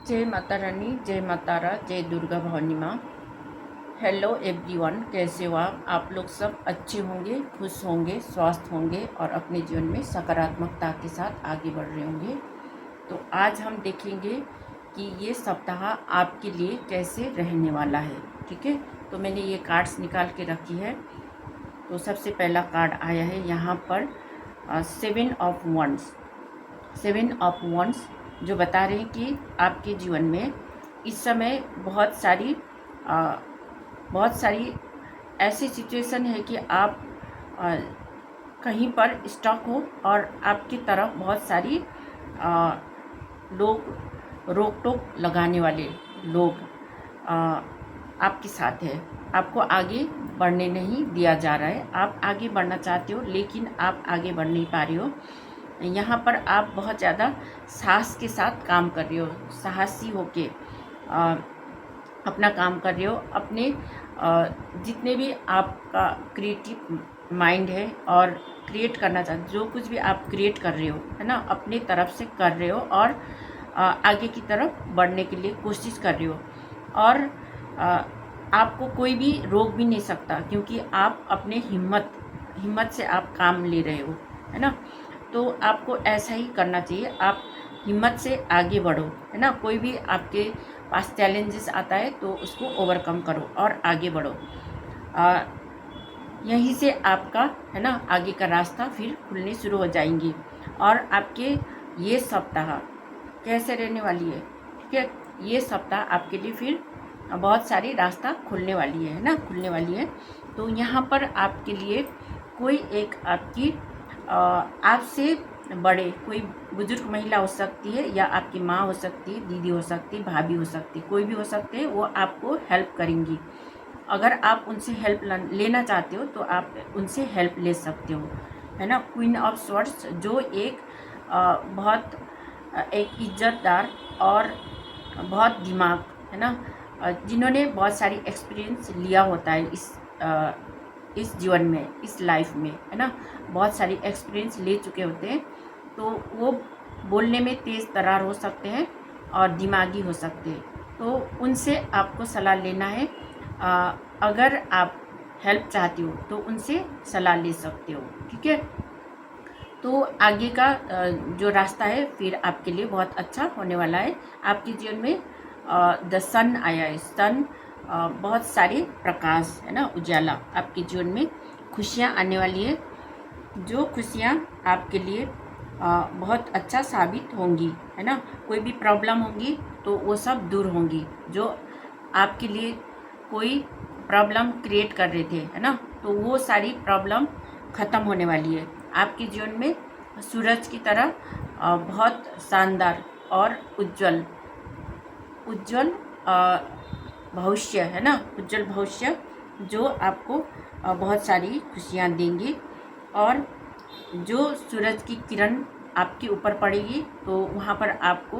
जय माता रानी, जय माता रा, जय दुर्गा भवानी माँ। हेलो एवरीवन, कैसे हो आप लोग सब अच्छे होंगे, खुश होंगे, स्वस्थ होंगे और अपने जीवन में सकारात्मकता के साथ आगे बढ़ रहे होंगे। तो आज हम देखेंगे कि ये सप्ताह आपके लिए कैसे रहने वाला है। ठीक है, तो मैंने ये कार्ड्स निकाल के रखी है। तो सबसे पहला कार्ड आया है यहाँ पर 7 ऑफ वंड्स। 7 ऑफ वंड्स जो बता रहे हैं कि आपके जीवन में इस समय बहुत सारी ऐसी सिचुएशन है कि आप आ, कहीं पर स्टक हो और आपकी तरफ बहुत सारी लोग रोक टोक लगाने वाले लोग आपके साथ है। आपको आगे बढ़ने नहीं दिया जा रहा है। आप आगे बढ़ना चाहते हो लेकिन आप आगे बढ़ नहीं पा रहे हो। यहाँ पर आप बहुत ज़्यादा साहस के साथ काम कर रहे हो, साहसी होके अपना काम कर रहे हो। अपने जितने भी आपका क्रिएटिव माइंड है और क्रिएट करना चाहते, जो कुछ भी आप क्रिएट कर रहे हो है ना, अपने तरफ से कर रहे हो और आगे की तरफ बढ़ने के लिए कोशिश कर रहे हो। और आपको कोई भी रोक भी नहीं सकता क्योंकि आप अपने हिम्मत से आप काम ले रहे हो, है ना। तो आपको ऐसा ही करना चाहिए। आप हिम्मत से आगे बढ़ो, है ना। कोई भी आपके पास चैलेंजेस आता है तो उसको ओवरकम करो और आगे बढ़ो। यहीं से आपका, है ना, आगे का रास्ता फिर खुलने शुरू हो जाएंगी। और आपके ये सप्ताह कैसे रहने वाली है, ठीक है। ये सप्ताह आपके लिए फिर बहुत सारी रास्ता खुलने वाली है ना, खुलने वाली है। तो यहाँ पर आपके लिए कोई एक आपकी आपसे बड़े कोई बुजुर्ग महिला हो सकती है, या आपकी माँ हो सकती है, दीदी हो सकती है, भाभी हो सकती है, कोई भी हो सकते हैं। वो आपको हेल्प करेंगी। अगर आप उनसे हेल्प लेना चाहते हो तो आप उनसे हेल्प ले सकते हो, है ना। क्वीन ऑफ स्वॉर्ड्स जो एक बहुत एक इज्जतदार और बहुत दिमाग, है ना, जिन्होंने बहुत सारी एक्सपीरियंस लिया होता है इस जीवन में, इस लाइफ में, है ना, बहुत सारी एक्सपीरियंस ले चुके होते हैं। तो वो बोलने में तेज़ तर्रार हो सकते हैं और दिमागी हो सकते हैं। तो उनसे आपको सलाह लेना है। अगर आप हेल्प चाहती हो तो उनसे सलाह ले सकते हो, ठीक है। तो आगे का जो रास्ता है फिर आपके लिए बहुत अच्छा होने वाला है। आपके जीवन में द सन आया है। सन बहुत सारे प्रकाश, है ना, उजाला। आपके जीवन में खुशियाँ आने वाली है। जो खुशियाँ आपके लिए बहुत अच्छा साबित होंगी, है ना। कोई भी प्रॉब्लम होंगी तो वो सब दूर होंगी। जो आपके लिए कोई प्रॉब्लम क्रिएट कर रहे थे, है ना, तो वो सारी प्रॉब्लम ख़त्म होने वाली है। आपके जीवन में सूरज की तरह बहुत शानदार और उज्जवल भविष्य, है ना, उज्जवल भविष्य जो आपको बहुत सारी खुशियाँ देंगी। और जो सूरज की किरण आपके ऊपर पड़ेगी तो वहाँ पर आपको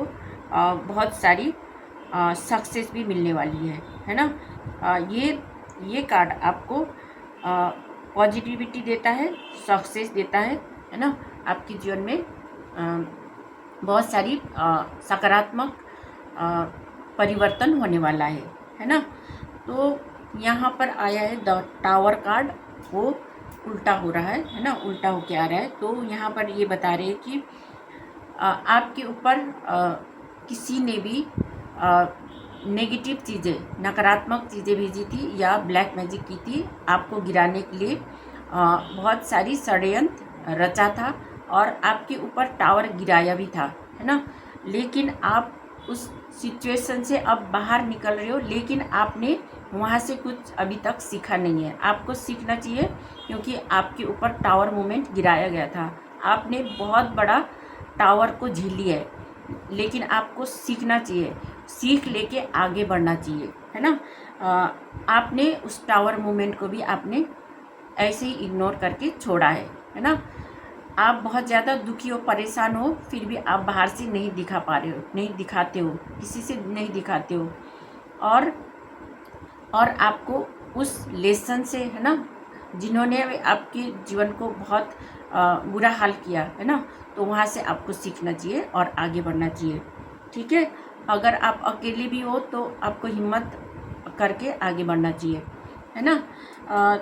बहुत सारी सक्सेस भी मिलने वाली है ना। ये कार्ड आपको पॉजिटिविटी देता है, सक्सेस देता है ना। आपके जीवन में बहुत सारी सकारात्मक परिवर्तन होने वाला है ना। तो यहाँ पर आया है द टावर कार्ड, वो उल्टा हो रहा है ना, उल्टा होके आ रहा है। तो यहाँ पर ये बता रहे हैं कि आपके ऊपर किसी ने भी नेगेटिव चीज़ें, नकारात्मक चीज़ें भेजी थी या ब्लैक मैजिक की थी आपको गिराने के लिए। बहुत सारी षड्यंत्र रचा था और आपके ऊपर टावर गिराया भी था, है ना। लेकिन आप उस सिचुएशन से अब बाहर निकल रहे हो, लेकिन आपने वहाँ से कुछ अभी तक सीखा नहीं है। आपको सीखना चाहिए क्योंकि आपके ऊपर टावर मूवमेंट गिराया गया था। आपने बहुत बड़ा टावर को झेली है, लेकिन आपको सीखना चाहिए, सीख लेके आगे बढ़ना चाहिए, है ना। आपने उस टावर मूवमेंट को भी आपने ऐसे ही इग्नोर करके छोड़ा है ना। आप बहुत ज़्यादा दुखी हो, परेशान हो, फिर भी आप बाहर से नहीं दिखा पा रहे हो, नहीं दिखाते हो, किसी से नहीं दिखाते हो। और आपको उस लेसन से, है ना, जिन्होंने आपके जीवन को बहुत बुरा हाल किया, है ना, तो वहाँ से आपको सीखना चाहिए और आगे बढ़ना चाहिए, ठीक है। अगर आप अकेले भी हो तो आपको हिम्मत करके आगे बढ़ना चाहिए, है ना।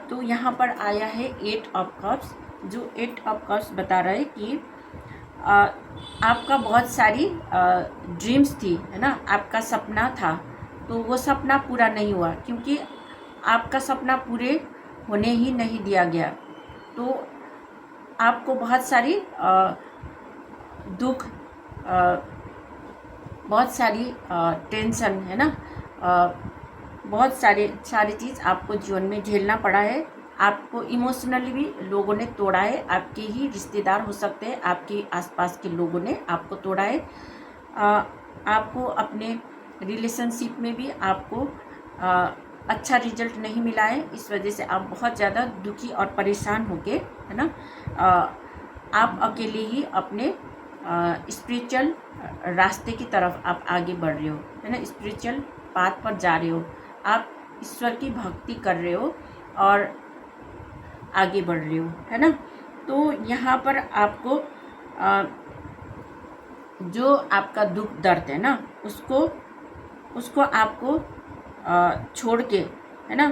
तो यहाँ पर आया है 8 ऑफ कप्स। जो 8 ऑफ कप्स बता रहा है कि आपका बहुत सारी ड्रीम्स थी, है ना, आपका सपना था, तो वो सपना पूरा नहीं हुआ क्योंकि आपका सपना पूरे होने ही नहीं दिया गया। तो आपको बहुत सारी दुख, बहुत सारी टेंशन, है ना, बहुत सारी चीज़ आपको जीवन में झेलना पड़ा है। आपको इमोशनली भी लोगों ने तोड़ा है, आपके ही रिश्तेदार हो सकते हैं, आपके आसपास के लोगों ने आपको तोड़ा है। आपको अपने रिलेशनशिप में भी आपको अच्छा रिजल्ट नहीं मिला है, इस वजह से आप बहुत ज़्यादा दुखी और परेशान होके, है ना, आप अकेले ही अपने स्पिरिचुअल रास्ते की तरफ आप आगे बढ़ रहे हो, है ना, स्पिरिचुअल पाथ पर जा रहे हो, आप ईश्वर की भक्ति कर रहे हो और आगे बढ़ रहे हो, है ना। तो यहाँ पर आपको जो आपका दुख दर्द है ना, उसको आपको छोड़ के, है ना,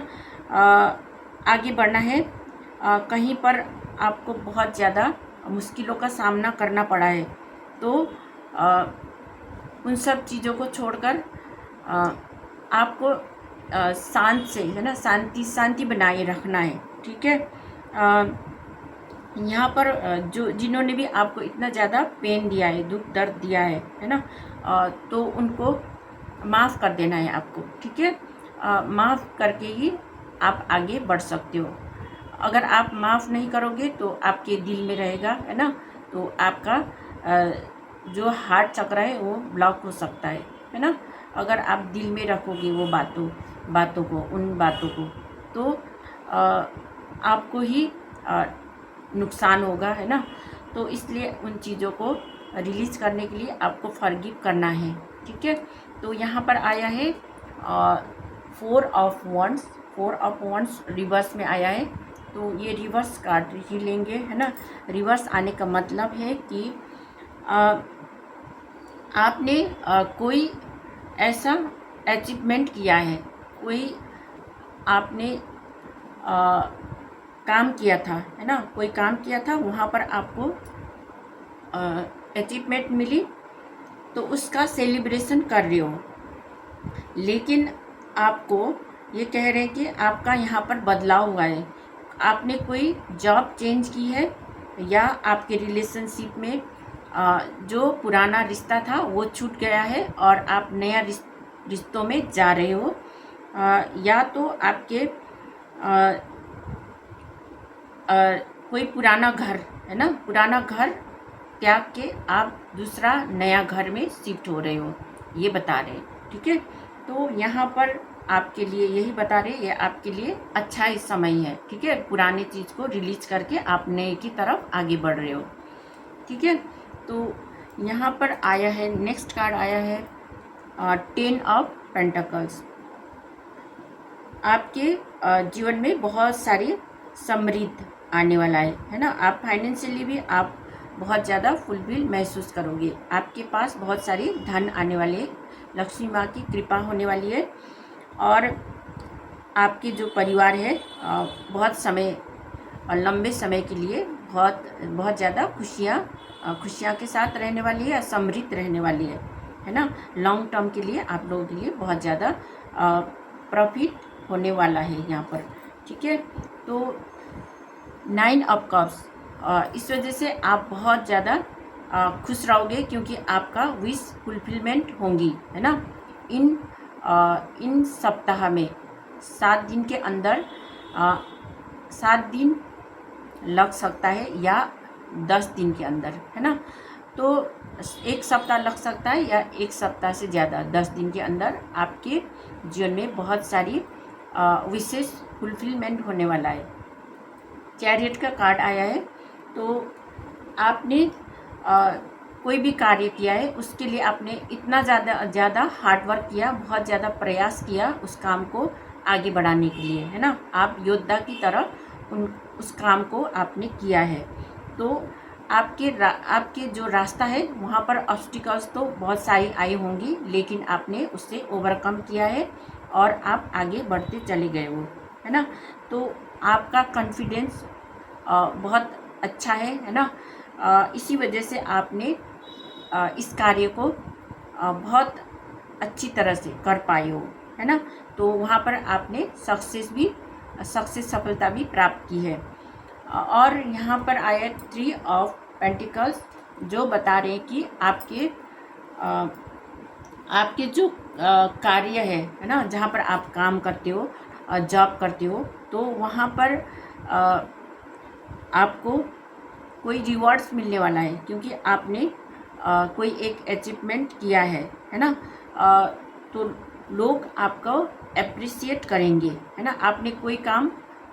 आगे बढ़ना है। कहीं पर आपको बहुत ज़्यादा मुश्किलों का सामना करना पड़ा है, तो उन सब चीज़ों को छोड़कर आपको शांत से, है ना, शांति बनाए रखना है, ठीक है। यहाँ पर जिन्होंने भी आपको इतना ज़्यादा पेन दिया है, दुख दर्द दिया है ना, तो उनको माफ़ कर देना है आपको, ठीक है। माफ़ करके ही आप आगे बढ़ सकते हो। अगर आप माफ़ नहीं करोगे तो आपके दिल में रहेगा, है ना, तो आपका जो हार्ट चक्र है वो ब्लॉक हो सकता है ना। अगर आप दिल में रखोगे वो बातों को, उन बातों को, तो आपको ही नुकसान होगा, है ना। तो इसलिए उन चीज़ों को रिलीज़ करने के लिए आपको फॉरगिव करना है, ठीक है। तो यहाँ पर आया है 4 ऑफ वंड्स रिवर्स में आया है, तो ये रिवर्स कार्ड ही लेंगे, है ना। रिवर्स आने का मतलब है कि आपने कोई ऐसा अचीवमेंट किया है, कोई आपने काम किया था, है ना, कोई काम किया था, वहाँ पर आपको अचीवमेंट मिली, तो उसका सेलिब्रेशन कर रहे हो। लेकिन आपको ये कह रहे हैं कि आपका यहाँ पर बदलाव हुआ है, आपने कोई जॉब चेंज की है, या आपके रिलेशनशिप में जो पुराना रिश्ता था वो छूट गया है और आप नया रिश्तों में जा रहे हो, या तो आपके कोई पुराना घर, है ना, पुराना घर त्याग के आप दूसरा नया घर में शिफ्ट हो रहे हो, ये बता रहे हैं, ठीक है। तो यहाँ पर आपके लिए यही बता रहे हैं, ये आपके लिए अच्छा ही समय है, ठीक है। पुरानी चीज़ को रिलीज करके आप नए की तरफ आगे बढ़ रहे हो, ठीक है। तो यहाँ पर आया है, नेक्स्ट कार्ड आया है 10 ऑफ पेंटिकल्स। आपके जीवन में बहुत सारी समृद्धि आने वाला है ना। आप फाइनेंशियली भी आप बहुत ज़्यादा फुलफिल महसूस करोगे, आपके पास बहुत सारी धन आने वाले है, लक्ष्मी माँ की कृपा होने वाली है, और आपके जो परिवार है बहुत समय और लंबे समय के लिए बहुत ज़्यादा खुशियाँ के साथ रहने वाली है, समृद्ध रहने वाली है ना। लॉन्ग टर्म के लिए आप लोगों के लिए बहुत ज़्यादा प्रॉफिट होने वाला है यहाँ पर, ठीक है। तो 9 ऑफ कप्स, इस वजह से आप बहुत ज़्यादा खुश रहोगे क्योंकि आपका विश फुलफिलमेंट होंगी, है ना। इन सप्ताह में 7 दिन के अंदर 7 दिन लग सकता है या 10 दिन के अंदर, है ना। तो 1 सप्ताह लग सकता है या 1 सप्ताह से ज़्यादा 10 दिन के अंदर आपके जीवन में बहुत सारी विशेष फुलफिलमेंट होने वाला है। चैरियट का कार्ड आया है, तो आपने कोई भी कार्य किया है उसके लिए आपने इतना ज़्यादा हार्डवर्क किया, बहुत ज़्यादा प्रयास किया उस काम को आगे बढ़ाने के लिए, है ना। आप योद्धा की तरह उस काम को आपने किया है, तो आपके जो रास्ता है वहाँ पर ऑब्स्टिकल्स तो बहुत सारी आई होंगी, लेकिन आपने उससे ओवरकम किया है और आप आगे बढ़ते चले गए हो, है ना। तो आपका कॉन्फिडेंस बहुत अच्छा है ना। इसी वजह से आपने इस कार्य को बहुत अच्छी तरह से कर पाए हो, है ना। तो वहाँ पर आपने सफलता भी प्राप्त की है। और यहाँ पर आया 3 ऑफ पेंटिकल्स, जो बता रहे हैं कि आपके जो कार्य है ना, जहाँ पर आप काम करते हो, जॉब करते हो, तो वहाँ पर आपको कोई रिवॉर्ड्स मिलने वाला है, क्योंकि आपने कोई एक अचीवमेंट किया है ना। तो लोग आपको अप्रिशिएट करेंगे, है ना। आपने कोई काम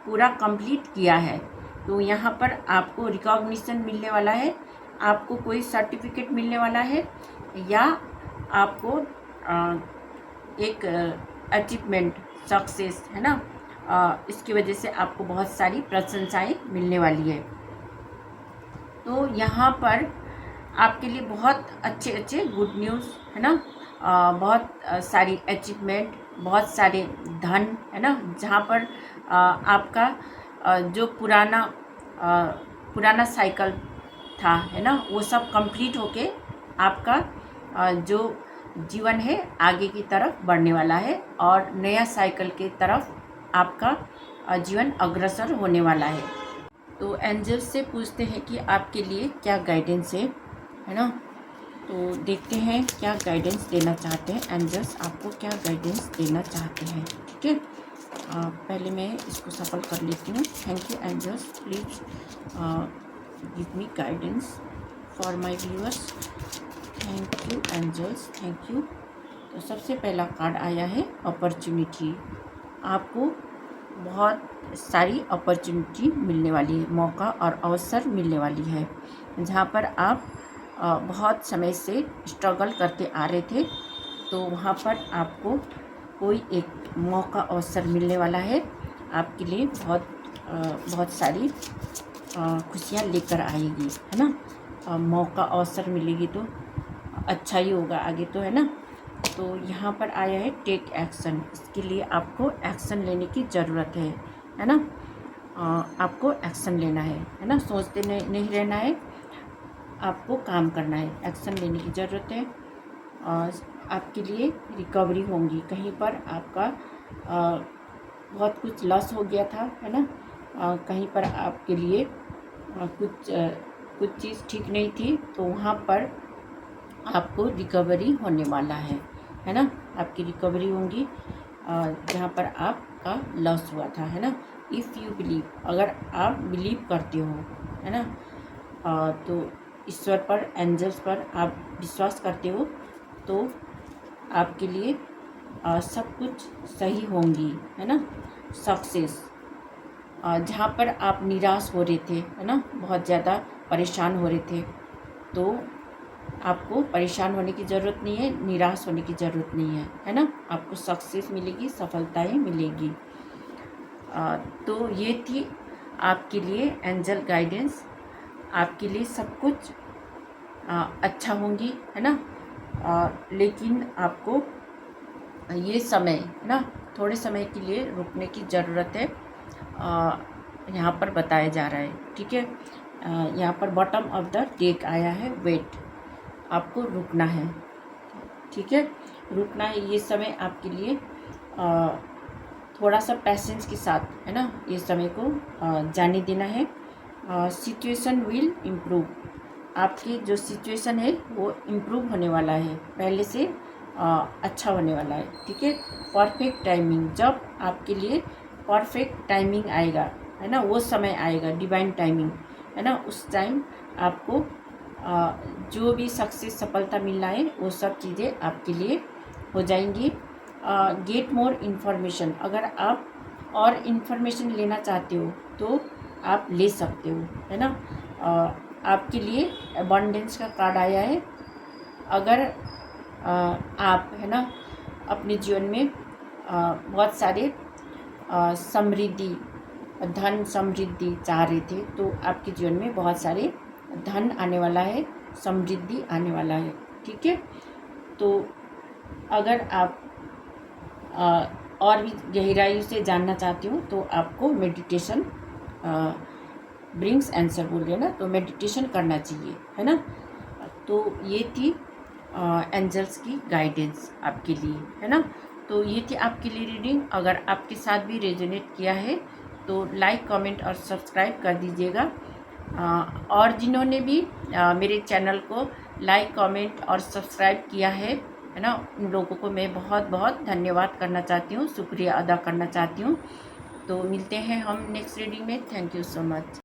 पूरा कंप्लीट किया है, तो यहाँ पर आपको रिकॉग्निशन मिलने वाला है, आपको कोई सर्टिफिकेट मिलने वाला है, या आपको एक अचीवमेंट, सक्सेस, है ना। इसकी वजह से आपको बहुत सारी प्रशंसाएं मिलने वाली है। तो यहाँ पर आपके लिए बहुत अच्छे अच्छे गुड न्यूज़, है ना। बहुत सारी अचीवमेंट, बहुत सारे धन, है ना। जहाँ पर आपका जो पुराना साइकिल था, है ना, वो सब कंप्लीट होके आपका जो जीवन है आगे की तरफ बढ़ने वाला है, और नया साइकिल की तरफ आपका जीवन अग्रसर होने वाला है। तो एंजल्स से पूछते हैं कि आपके लिए क्या गाइडेंस है ना। तो देखते हैं क्या गाइडेंस देना चाहते हैं एंजल्स, आपको क्या गाइडेंस देना चाहते हैं। ठीक है, पहले मैं इसको सफल कर लेती हूँ। Thank you angels, please give me guidance for my viewers. Thank you angels, thank you. तो सबसे पहला कार्ड आया है अपॉर्चुनिटी। आपको बहुत सारी अपॉर्चुनिटी मिलने वाली है, मौका और अवसर मिलने वाली है, जहाँ पर आप बहुत समय से स्ट्रगल करते आ रहे थे, तो वहाँ पर आपको कोई एक मौका अवसर मिलने वाला है। आपके लिए बहुत सारी खुशियाँ लेकर आएगी, है ना। मौका अवसर मिलेगी तो अच्छा ही होगा आगे, तो है ना। तो यहाँ पर आया है टेक एक्शन। इसके लिए आपको एक्शन लेने की ज़रूरत है ना। आपको एक्शन लेना है ना। सोचते नहीं रहना है, आपको काम करना है, एक्शन लेने की ज़रूरत है। आपके लिए रिकवरी होंगी, कहीं पर आपका बहुत कुछ लॉस हो गया था, है ना। कहीं पर आपके लिए कुछ चीज़ ठीक नहीं थी, तो वहाँ पर आपको रिकवरी होने वाला है ना। आपकी रिकवरी होंगी जहाँ पर आपका लॉस हुआ था, है ना। इफ़ यू बिलीव, अगर आप बिलीव करते हो, है ना, तो ईश्वर पर, एंजल्स पर आप विश्वास करते हो, तो आपके लिए सब कुछ सही होंगी, है ना। सक्सेस, जहाँ पर आप निराश हो रहे थे, है ना, बहुत ज़्यादा परेशान हो रहे थे, तो आपको परेशान होने की ज़रूरत नहीं है, निराश होने की ज़रूरत नहीं है ना। आपको सक्सेस मिलेगी, सफलताएं मिलेगी। तो ये थी आपके लिए एंजल गाइडेंस। आपके लिए सब कुछ अच्छा होंगी, है ना। लेकिन आपको ये समय, है ना, थोड़े समय के लिए रुकने की ज़रूरत है, यहाँ पर बताया जा रहा है। ठीक है, यहाँ पर बॉटम ऑफ द डेक आया है वेट। आपको रुकना है, ठीक है, रुकना है। ये समय आपके लिए थोड़ा सा पैसेंस के साथ, है ना, ये समय को जाने देना है। Situation will improve. आपकी जो सिचुएशन है वो इम्प्रूव होने वाला है, पहले से अच्छा होने वाला है। ठीक है, परफेक्ट टाइमिंग, जब आपके लिए परफेक्ट टाइमिंग आएगा, है ना, वो समय आएगा, डिवाइन टाइमिंग, है ना, उस टाइम आपको जो भी सक्सेस, सफलता मिलना है, वो सब चीज़ें आपके लिए हो जाएंगी। गेट मोर इन्फॉर्मेशन, अगर आप और इन्फॉर्मेशन लेना चाहते हो तो आप ले सकते हो, है ना। आपके लिए अबंडेंस का कार्ड आया है। अगर आप, है ना, अपने जीवन में बहुत सारे समृद्धि, धन समृद्धि चाह रहे थे, तो आपके जीवन में बहुत सारे धन आने वाला है, समृद्धि आने वाला है। ठीक है, तो अगर आप और भी गहराई से जानना चाहती हूँ तो आपको मेडिटेशन ब्रिंग्स आंसर बोल रहे हैं ना, तो मेडिटेशन करना चाहिए, है ना। तो ये थी एंजल्स की गाइडेंस आपके लिए, है ना। तो ये थी आपके लिए रीडिंग। अगर आपके साथ भी रेजोनेट किया है तो लाइक, कमेंट और सब्सक्राइब कर दीजिएगा। और जिन्होंने भी मेरे चैनल को लाइक, कमेंट और सब्सक्राइब किया है ना, उन लोगों को मैं बहुत बहुत धन्यवाद करना चाहती हूँ, शुक्रिया अदा करना चाहती हूँ। तो मिलते हैं हम नेक्स्ट रीडिंग में। Thank you so much.